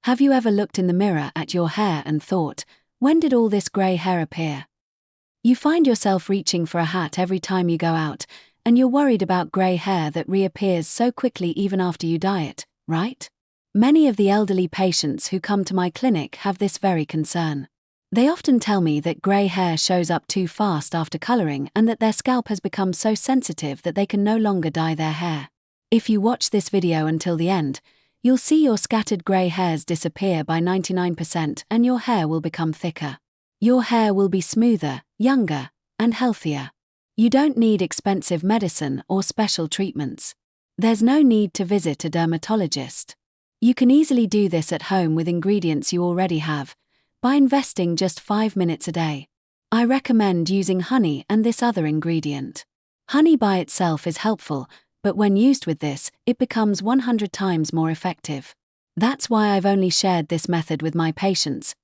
Have you ever looked in the mirror at your hair and thought, when did all this grey hair appear? You find yourself reaching for a hat every time you go out, and you're worried about grey hair that reappears so quickly even after you dye it, right? Many of the elderly patients who come to my clinic have this very concern. They often tell me that grey hair shows up too fast after colouring and that their scalp has become so sensitive that they can no longer dye their hair. If you watch this video until the end, you'll see your scattered grey hairs disappear by 99% and your hair will become thicker. Your hair will be smoother, younger, and healthier. You don't need expensive medicine or special treatments. There's no need to visit a dermatologist. You can easily do this at home with ingredients you already have, by investing just 5 minutes a day. I recommend using honey and this other ingredient. Honey by itself is helpful, but when used with this, it becomes 100 times more effective. That's why I've only shared this method with my patients,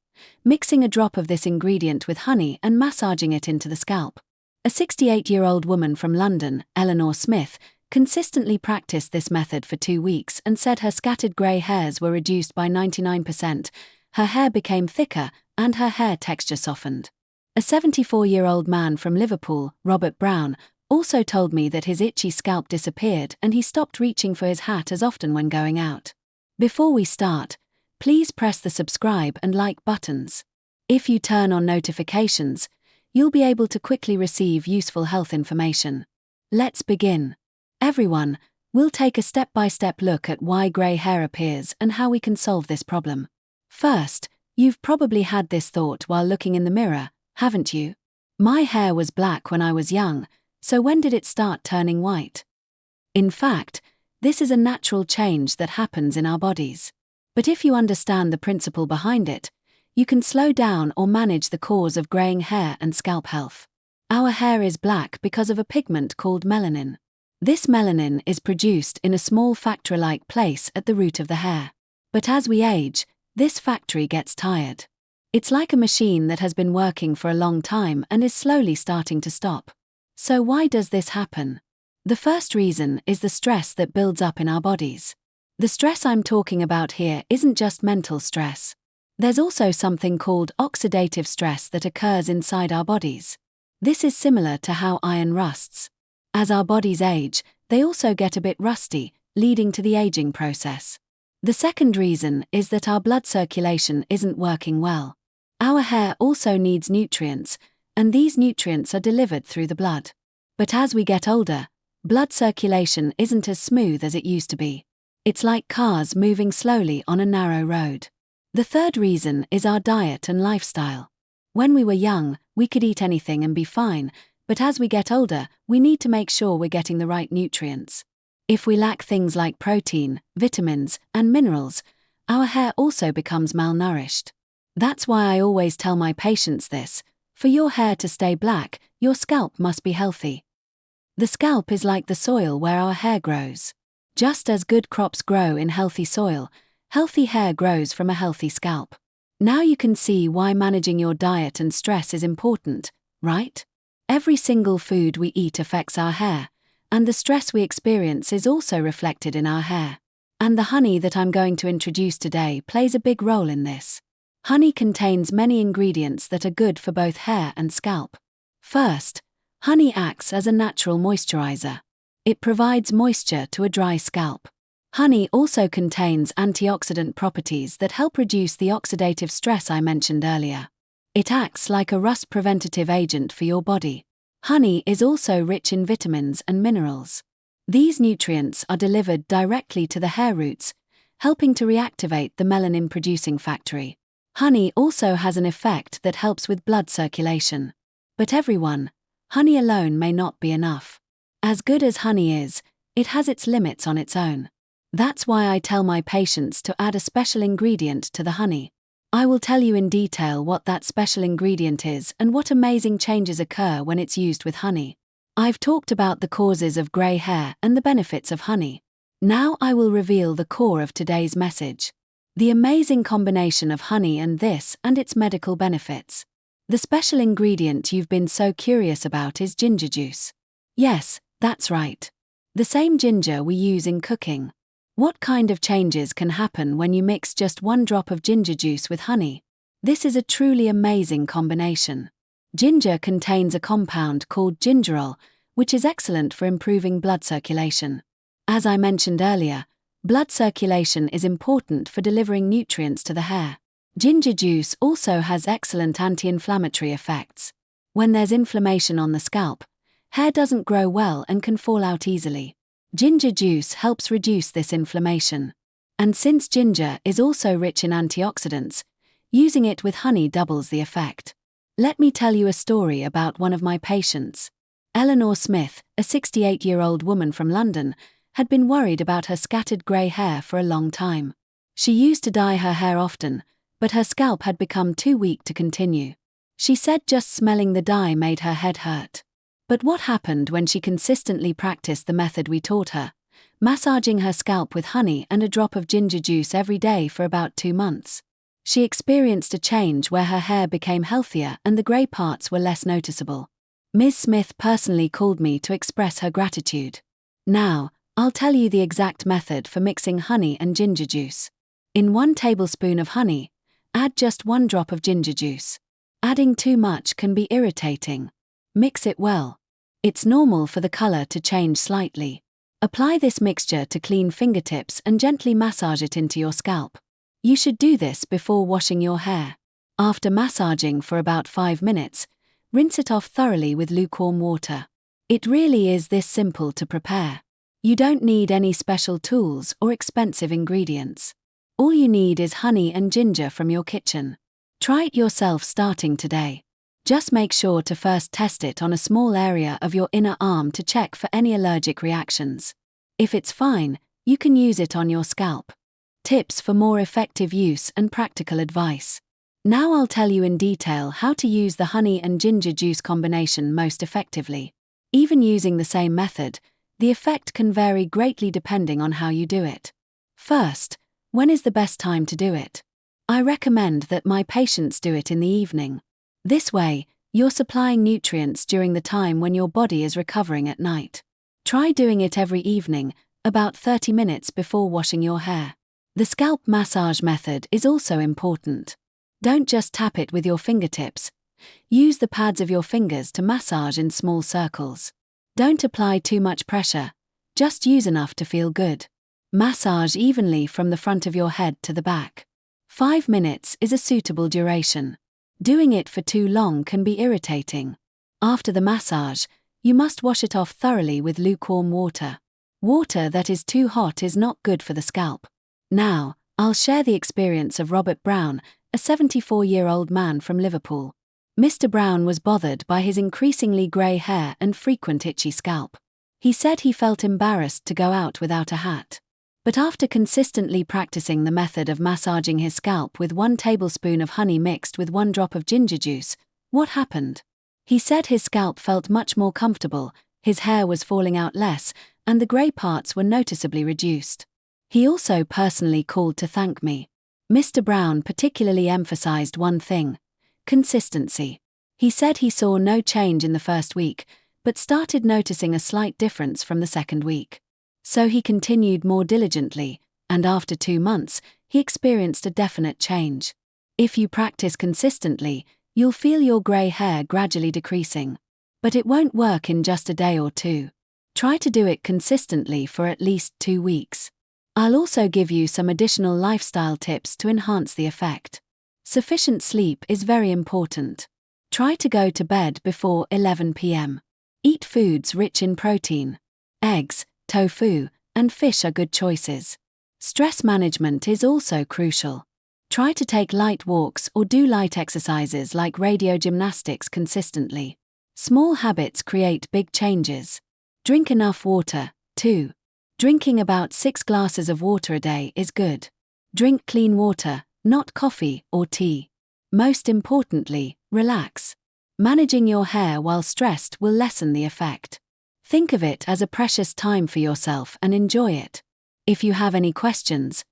mixing a drop of this ingredient with honey and massaging it into the scalp. A 68-year-old woman from London, Eleanor Smith, consistently practiced this method for 2 weeks and said her scattered grey hairs were reduced by 99%, her hair became thicker, and her hair texture softened. A 74-year-old man from Liverpool, Robert Brown, also told me that his itchy scalp disappeared and he stopped reaching for his hat as often when going out. Before we start, please press the subscribe and like buttons. If you turn on notifications, you'll be able to quickly receive useful health information. Let's begin. Everyone, we'll take a step-by-step look at why grey hair appears and how we can solve this problem. First, you've probably had this thought while looking in the mirror, haven't you? My hair was black when I was young, so when did it start turning white? In fact, this is a natural change that happens in our bodies. But if you understand the principle behind it, you can slow down or manage the cause of greying hair and scalp health. Our hair is black because of a pigment called melanin. This melanin is produced in a small factory-like place at the root of the hair. But as we age, this factory gets tired. It's like a machine that has been working for a long time and is slowly starting to stop. So why does this happen? The first reason is the stress that builds up in our bodies. The stress I'm talking about here isn't just mental stress. There's also something called oxidative stress that occurs inside our bodies. This is similar to how iron rusts. As our bodies age, they also get a bit rusty, leading to the aging process. The second reason is that our blood circulation isn't working well. Our hair also needs nutrients, and these nutrients are delivered through the blood. But as we get older, blood circulation isn't as smooth as it used to be. It's like cars moving slowly on a narrow road. The third reason is our diet and lifestyle. When we were young, we could eat anything and be fine, but as we get older, we need to make sure we're getting the right nutrients. If we lack things like protein, vitamins, and minerals, our hair also becomes malnourished. That's why I always tell my patients this: for your hair to stay black, your scalp must be healthy. The scalp is like the soil where our hair grows. Just as good crops grow in healthy soil, healthy hair grows from a healthy scalp. Now you can see why managing your diet and stress is important, right? Every single food we eat affects our hair, and the stress we experience is also reflected in our hair. And the honey that I'm going to introduce today plays a big role in this. Honey contains many ingredients that are good for both hair and scalp. First, honey acts as a natural moisturizer. It provides moisture to a dry scalp. Honey also contains antioxidant properties that help reduce the oxidative stress I mentioned earlier. It acts like a rust preventative agent for your body. Honey is also rich in vitamins and minerals. These nutrients are delivered directly to the hair roots, helping to reactivate the melanin-producing factory. Honey also has an effect that helps with blood circulation. But everyone, honey alone may not be enough. As good as honey is, it has its limits on its own. That's why I tell my patients to add a special ingredient to the honey. I will tell you in detail what that special ingredient is and what amazing changes occur when it's used with honey. I've talked about the causes of grey hair and the benefits of honey. Now I will reveal the core of today's message: the amazing combination of honey and its medical benefits. The special ingredient you've been so curious about is ginger juice. Yes, that's right. The same ginger we use in cooking. What kind of changes can happen when you mix just 1 drop of ginger juice with honey? This is a truly amazing combination. Ginger contains a compound called gingerol, which is excellent for improving blood circulation. As I mentioned earlier, blood circulation is important for delivering nutrients to the hair. Ginger juice also has excellent anti-inflammatory effects. When there's inflammation on the scalp, hair doesn't grow well and can fall out easily. Ginger juice helps reduce this inflammation. And since ginger is also rich in antioxidants, using it with honey doubles the effect. Let me tell you a story about one of my patients. Eleanor Smith, a 68-year-old woman from London, had been worried about her scattered grey hair for a long time. She used to dye her hair often, but her scalp had become too weak to continue. She said just smelling the dye made her head hurt. But what happened when she consistently practiced the method we taught her, massaging her scalp with honey and a drop of ginger juice every day for about 2 months? She experienced a change where her hair became healthier and the grey parts were less noticeable. Ms. Smith personally called me to express her gratitude. Now, I'll tell you the exact method for mixing honey and ginger juice. In 1 tablespoon of honey, add just 1 drop of ginger juice. Adding too much can be irritating. Mix it well. It's normal for the color to change slightly. Apply this mixture to clean fingertips and gently massage it into your scalp. You should do this before washing your hair. After massaging for about 5 minutes, rinse it off thoroughly with lukewarm water. It really is this simple to prepare. You don't need any special tools or expensive ingredients. All you need is honey and ginger from your kitchen. Try it yourself starting today. Just make sure to first test it on a small area of your inner arm to check for any allergic reactions. If it's fine, you can use it on your scalp. Tips for more effective use and practical advice. Now I'll tell you in detail how to use the honey and ginger juice combination most effectively. Even using the same method, the effect can vary greatly depending on how you do it. First, when is the best time to do it? I recommend that my patients do it in the evening. This way, you're supplying nutrients during the time when your body is recovering at night. Try doing it every evening, about 30 minutes before washing your hair. The scalp massage method is also important. Don't just tap it with your fingertips. Use the pads of your fingers to massage in small circles. Don't apply too much pressure, just use enough to feel good. Massage evenly from the front of your head to the back. 5 minutes is a suitable duration. Doing it for too long can be irritating. After the massage, you must wash it off thoroughly with lukewarm water. Water that is too hot is not good for the scalp. Now, I'll share the experience of Robert Brown, a 74-year-old man from Liverpool. Mr. Brown was bothered by his increasingly grey hair and frequent itchy scalp. He said he felt embarrassed to go out without a hat. But after consistently practicing the method of massaging his scalp with 1 tablespoon of honey mixed with 1 drop of ginger juice, what happened? He said his scalp felt much more comfortable, his hair was falling out less, and the grey parts were noticeably reduced. He also personally called to thank me. Mr. Brown particularly emphasized one thing: consistency. He said he saw no change in the first week, but started noticing a slight difference from the 2nd week. So he continued more diligently, and after 2 months, he experienced a definite change. If you practice consistently, you'll feel your grey hair gradually decreasing. But it won't work in just a day or 2. Try to do it consistently for at least 2 weeks. I'll also give you some additional lifestyle tips to enhance the effect. Sufficient sleep is very important. Try to go to bed before 11 p.m. Eat foods rich in protein. Eggs, tofu, and fish are good choices. Stress management is also crucial. Try to take light walks or do light exercises like radio gymnastics consistently. Small habits create big changes. Drink enough water, too. Drinking about 6 glasses of water a day is good. Drink clean water, not coffee or tea. Most importantly, relax. Managing your hair while stressed will lessen the effect. Think of it as a precious time for yourself and enjoy it. If you have any questions,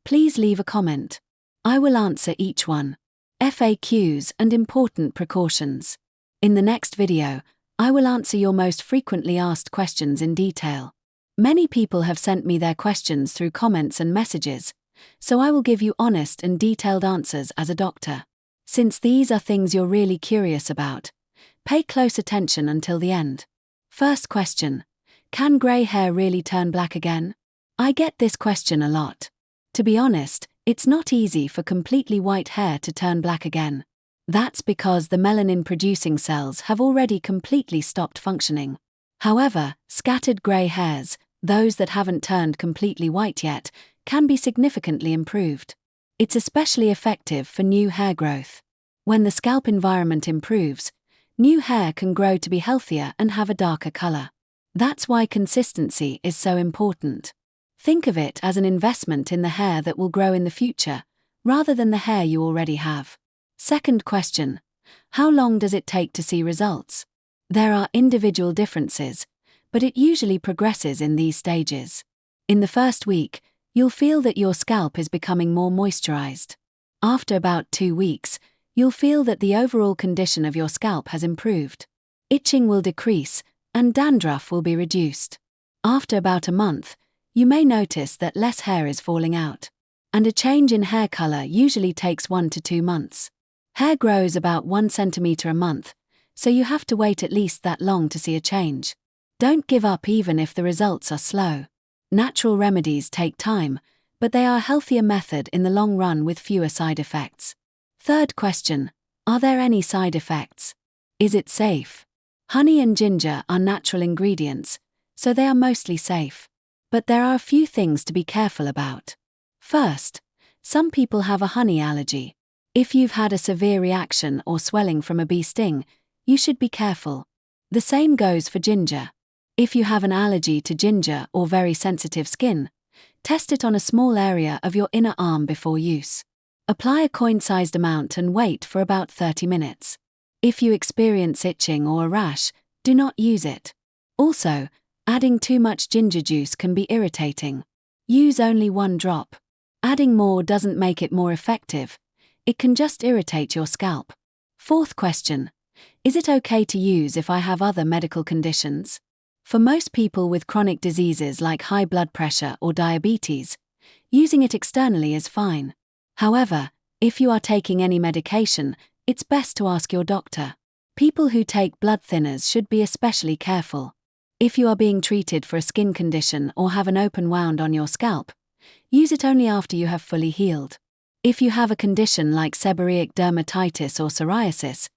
please leave a comment. I will answer each one. FAQs and important precautions. In the next video, I will answer your most frequently asked questions in detail. Many people have sent me their questions through comments and messages, so I will give you honest and detailed answers as a doctor. Since these are things you're really curious about, pay close attention until the end. First question: can grey hair really turn black again? I get this question a lot. To be honest, it's not easy for completely white hair to turn black again. That's because the melanin-producing cells have already completely stopped functioning. However, scattered grey hairs, those that haven't turned completely white yet, can be significantly improved. It's especially effective for new hair growth. When the scalp environment improves, new hair can grow to be healthier and have a darker color. That's why consistency is so important. Think of it as an investment in the hair that will grow in the future, rather than the hair you already have. Second question: how long does it take to see results? There are individual differences, but it usually progresses in these stages. In the first week, you'll feel that your scalp is becoming more moisturized. After about 2 weeks, you'll feel that the overall condition of your scalp has improved. Itching will decrease, and dandruff will be reduced. After about a month, you may notice that less hair is falling out. And a change in hair color usually takes 1 to 2 months. Hair grows about 1 centimeter a month, so you have to wait at least that long to see a change. Don't give up even if the results are slow. Natural remedies take time, but they are a healthier method in the long run with fewer side effects. Third question: are there any side effects? Is it safe? Honey and ginger are natural ingredients, so they are mostly safe. But there are a few things to be careful about. First, some people have a honey allergy. If you've had a severe reaction or swelling from a bee sting, you should be careful. The same goes for ginger. If you have an allergy to ginger or very sensitive skin, test it on a small area of your inner arm before use. Apply a coin-sized amount and wait for about 30 minutes. If you experience itching or a rash, do not use it. Also, adding too much ginger juice can be irritating. Use only 1 drop. Adding more doesn't make it more effective. It can just irritate your scalp. Fourth question: is it okay to use if I have other medical conditions? For most people with chronic diseases like high blood pressure or diabetes, using it externally is fine. However, if you are taking any medication, it's best to ask your doctor. People who take blood thinners should be especially careful. If you are being treated for a skin condition or have an open wound on your scalp, use it only after you have fully healed. If you have a condition like seborrheic dermatitis or psoriasis,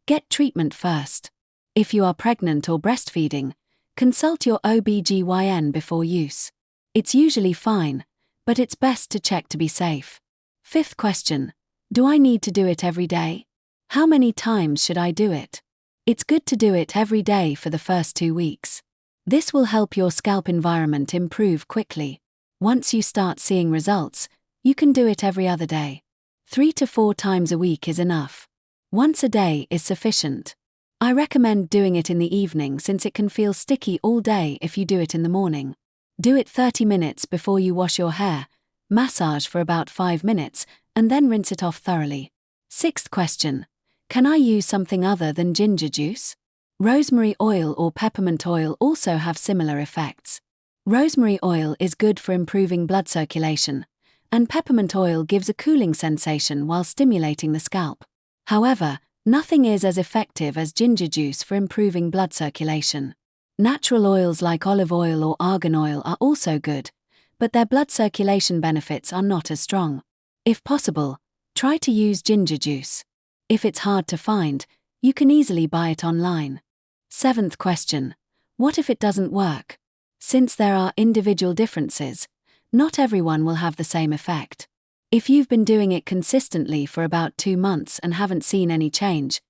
get treatment first. If you are pregnant or breastfeeding, consult your OB/GYN before use. It's usually fine, but it's best to check to be safe. Fifth question: do I need to do it every day? How many times should I do it? It's good to do it every day for the first 2 weeks. This will help your scalp environment improve quickly. Once you start seeing results, you can do it every other day. 3 to 4 times a week is enough. Once a day is sufficient. I recommend doing it in the evening since it can feel sticky all day if you do it in the morning. Do it 30 minutes before you wash your hair, massage for about 5 minutes, and then rinse it off thoroughly. Sixth question: can I use something other than ginger juice? Rosemary oil or peppermint oil also have similar effects. Rosemary oil is good for improving blood circulation, and peppermint oil gives a cooling sensation while stimulating the scalp. However, nothing is as effective as ginger juice for improving blood circulation. Natural oils like olive oil or argan oil are also good, but their blood circulation benefits are not as strong. If possible, try to use ginger juice. If it's hard to find, you can easily buy it online. Seventh question: what if it doesn't work? Since there are individual differences, not everyone will have the same effect. If you've been doing it consistently for about 2 months and haven't seen any change,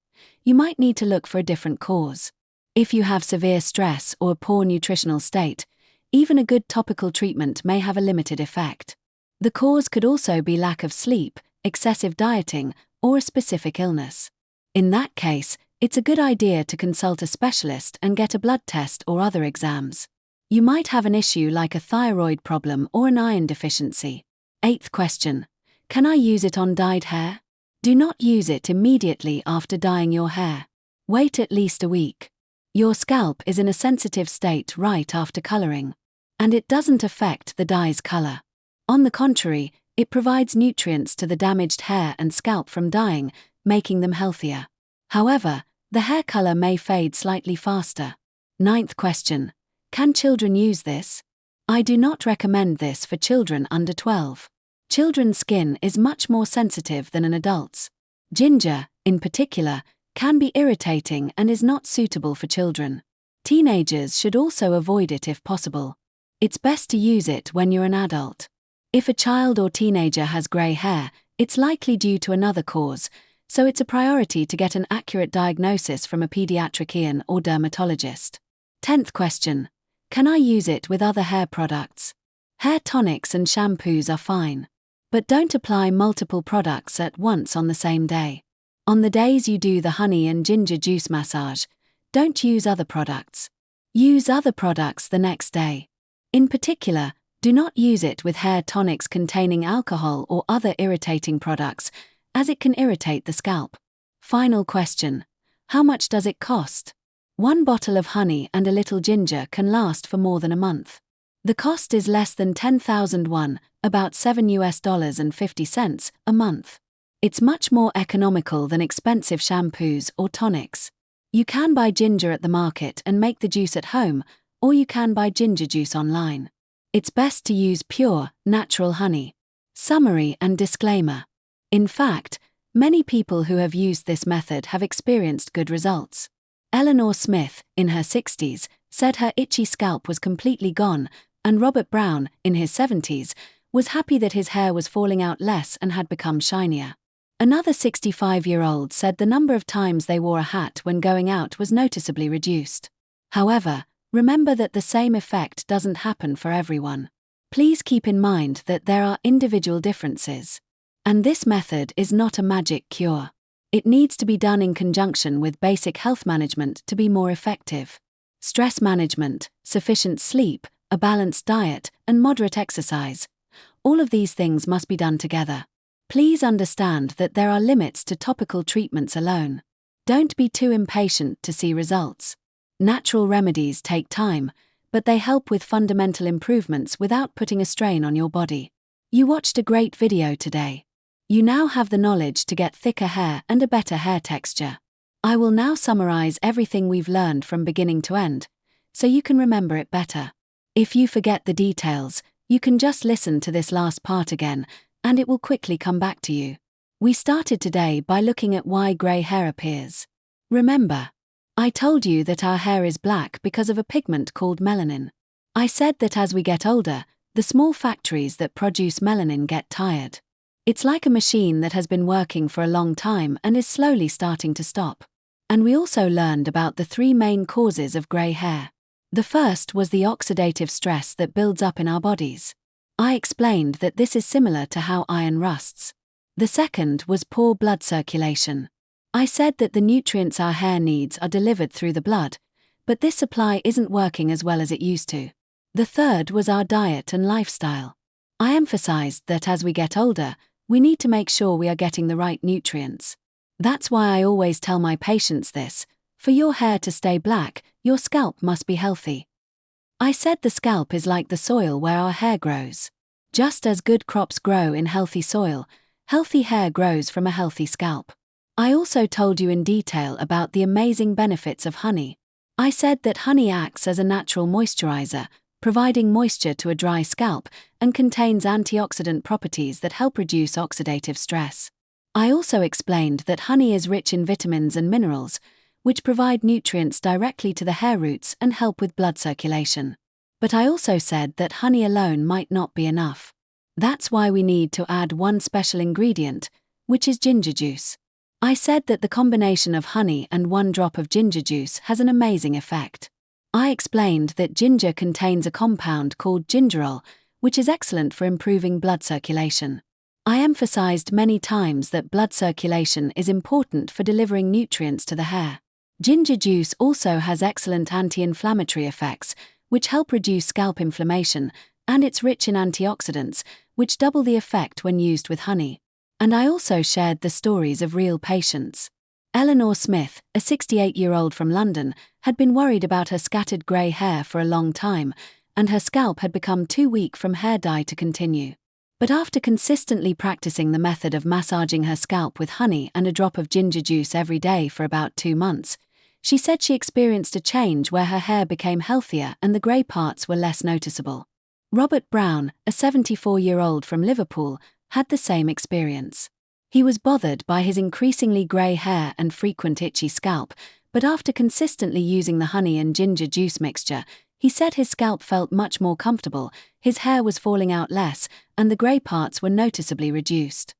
you might need to look for a different cause. If you have severe stress or a poor nutritional state, even a good topical treatment may have a limited effect. The cause could also be lack of sleep, excessive dieting, or a specific illness. In that case, it's a good idea to consult a specialist and get a blood test or other exams. You might have an issue like a thyroid problem or an iron deficiency. Eighth question: can I use it on dyed hair? Do not use it immediately after dyeing your hair. Wait at least a week. Your scalp is in a sensitive state right after coloring. and it doesn't affect the dye's color. On the contrary, it provides nutrients to the damaged hair and scalp from dyeing, making them healthier. However, the hair color may fade slightly faster. Ninth question. Can children use this? I do not recommend this for children under 12. Children's skin is much more sensitive than an adult's. Ginger, in particular, can be irritating and is not suitable for children. Teenagers should also avoid it if possible. It's best to use it when you're an adult. If a child or teenager has grey hair, it's likely due to another cause, so it's a priority to get an accurate diagnosis from a pediatrician or dermatologist. 10th question. Can I use it with other hair products? Hair tonics and shampoos are fine. But don't apply multiple products at once on the same day. On the days you do the honey and ginger juice massage, don't use other products. Use other products the next day. In particular, do not use it with hair tonics containing alcohol or other irritating products, as it can irritate the scalp. Final question. How much does it cost? One bottle of honey and a little ginger can last for more than a month. The cost is less than 10,000 won, about $7.50 a month. It's much more economical than expensive shampoos or tonics. You can buy ginger at the market and make the juice at home, or you can buy ginger juice online. It's best to use pure, natural honey. Summary and disclaimer. In fact, many people who have used this method have experienced good results. Eleanor Smith, in her 60s, said her itchy scalp was completely gone, and Robert Brown, in his 70s, was happy that his hair was falling out less and had become shinier. Another 65-year-old said the number of times they wore a hat when going out was noticeably reduced. However, remember that the same effect doesn't happen for everyone. Please keep in mind that there are individual differences. And this method is not a magic cure. It needs to be done in conjunction with basic health management to be more effective. Stress management, sufficient sleep, a balanced diet, and moderate exercise. All of these things must be done together. Please understand that there are limits to topical treatments alone. Don't be too impatient to see results. Natural remedies take time, but they help with fundamental improvements without putting a strain on your body. You watched a great video today. You now have the knowledge to get thicker hair and a better hair texture. I will now summarize everything we've learned from beginning to end, so you can remember it better. If you forget the details, you can just listen to this last part again, and it will quickly come back to you. We started today by looking at why grey hair appears. Remember, I told you that our hair is black because of a pigment called melanin. I said that as we get older, the small factories that produce melanin get tired. It's like a machine that has been working for a long time and is slowly starting to stop. And we also learned about the three main causes of grey hair. The first was the oxidative stress that builds up in our bodies. I explained that this is similar to how iron rusts. The second was poor blood circulation. I said that the nutrients our hair needs are delivered through the blood, but this supply isn't working as well as it used to. The third was our diet and lifestyle. I emphasized that as we get older, we need to make sure we are getting the right nutrients. That's why I always tell my patients this: for your hair to stay black, your scalp must be healthy. I said the scalp is like the soil where our hair grows. Just as good crops grow in healthy soil, healthy hair grows from a healthy scalp. I also told you in detail about the amazing benefits of honey. I said that honey acts as a natural moisturizer, providing moisture to a dry scalp, and contains antioxidant properties that help reduce oxidative stress. I also explained that honey is rich in vitamins and minerals, which provide nutrients directly to the hair roots and help with blood circulation. But I also said that honey alone might not be enough. That's why we need to add one special ingredient, which is ginger juice. I said that the combination of honey and 1 drop of ginger juice has an amazing effect. I explained that ginger contains a compound called gingerol, which is excellent for improving blood circulation. I emphasized many times that blood circulation is important for delivering nutrients to the hair. Ginger juice also has excellent anti-inflammatory effects, which help reduce scalp inflammation, and it's rich in antioxidants, which double the effect when used with honey. And I also shared the stories of real patients. Eleanor Smith, a 68-year-old from London, had been worried about her scattered grey hair for a long time, and her scalp had become too weak from hair dye to continue. But after consistently practicing the method of massaging her scalp with honey and a drop of ginger juice every day for about 2 months, she said she experienced a change where her hair became healthier and the grey parts were less noticeable. Robert Brown, a 74-year-old from Liverpool, had the same experience. He was bothered by his increasingly grey hair and frequent itchy scalp, but after consistently using the honey and ginger juice mixture, he said his scalp felt much more comfortable, his hair was falling out less, and the grey parts were noticeably reduced.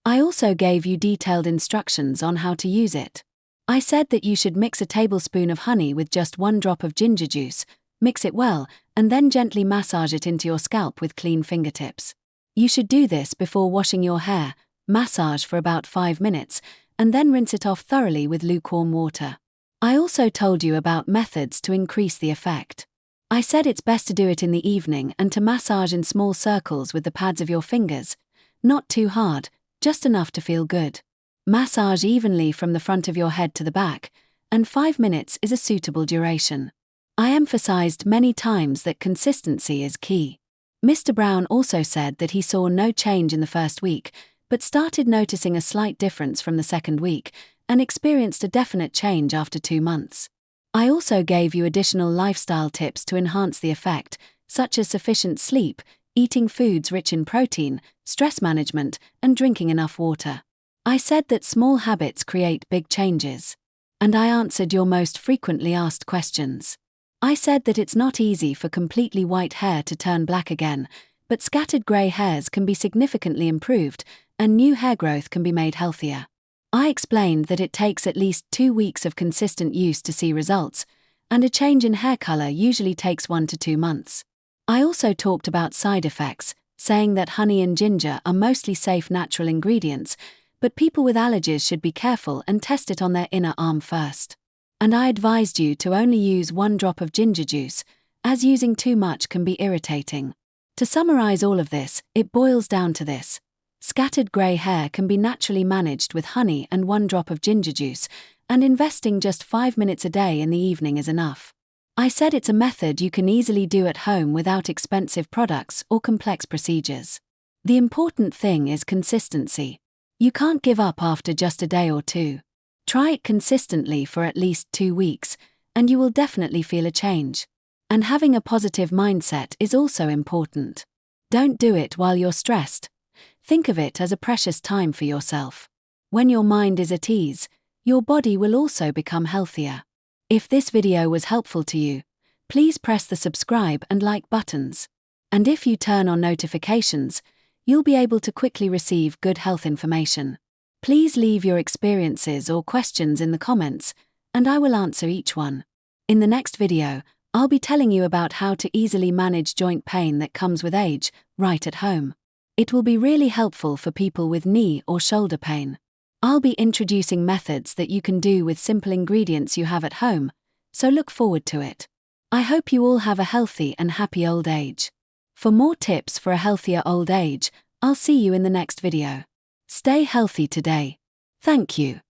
I also gave you detailed instructions on how to use it. I said that you should mix a tablespoon of honey with just 1 drop of ginger juice, mix it well, and then gently massage it into your scalp with clean fingertips. You should do this before washing your hair, massage for about 5 minutes, and then rinse it off thoroughly with lukewarm water. I also told you about methods to increase the effect. I said it's best to do it in the evening and to massage in small circles with the pads of your fingers, not too hard, just enough to feel good. Massage evenly from the front of your head to the back, and 5 minutes is a suitable duration. I emphasized many times that consistency is key. Mr. Brown also said that he saw no change in the first week, but started noticing a slight difference from the second week, and experienced a definite change after 2 months. I also gave you additional lifestyle tips to enhance the effect, such as sufficient sleep, eating foods rich in protein, stress management, and drinking enough water. I said that small habits create big changes. And I answered your most frequently asked questions. I said that it's not easy for completely white hair to turn black again, but scattered grey hairs can be significantly improved, and new hair growth can be made healthier. I explained that it takes at least 2 weeks of consistent use to see results, and a change in hair color usually takes 1 to 2 months. I also talked about side effects, saying that honey and ginger are mostly safe natural ingredients, but people with allergies should be careful and test it on their inner arm first. And I advised you to only use 1 drop of ginger juice, as using too much can be irritating. To summarize all of this, it boils down to this. Scattered grey hair can be naturally managed with honey and 1 drop of ginger juice, and investing just 5 minutes a day in the evening is enough. I said it's a method you can easily do at home without expensive products or complex procedures. The important thing is consistency. You can't give up after just a day or 2. Try it consistently for at least 2 weeks, and you will definitely feel a change. And having a positive mindset is also important. Don't do it while you're stressed. Think of it as a precious time for yourself. When your mind is at ease, your body will also become healthier. If this video was helpful to you, please press the subscribe and like buttons. And if you turn on notifications, you'll be able to quickly receive good health information. Please leave your experiences or questions in the comments, and I will answer each one. In the next video, I'll be telling you about how to easily manage joint pain that comes with age, right at home. It will be really helpful for people with knee or shoulder pain. I'll be introducing methods that you can do with simple ingredients you have at home, so look forward to it. I hope you all have a healthy and happy old age. For more tips for a healthier old age, I'll see you in the next video. Stay healthy today. Thank you.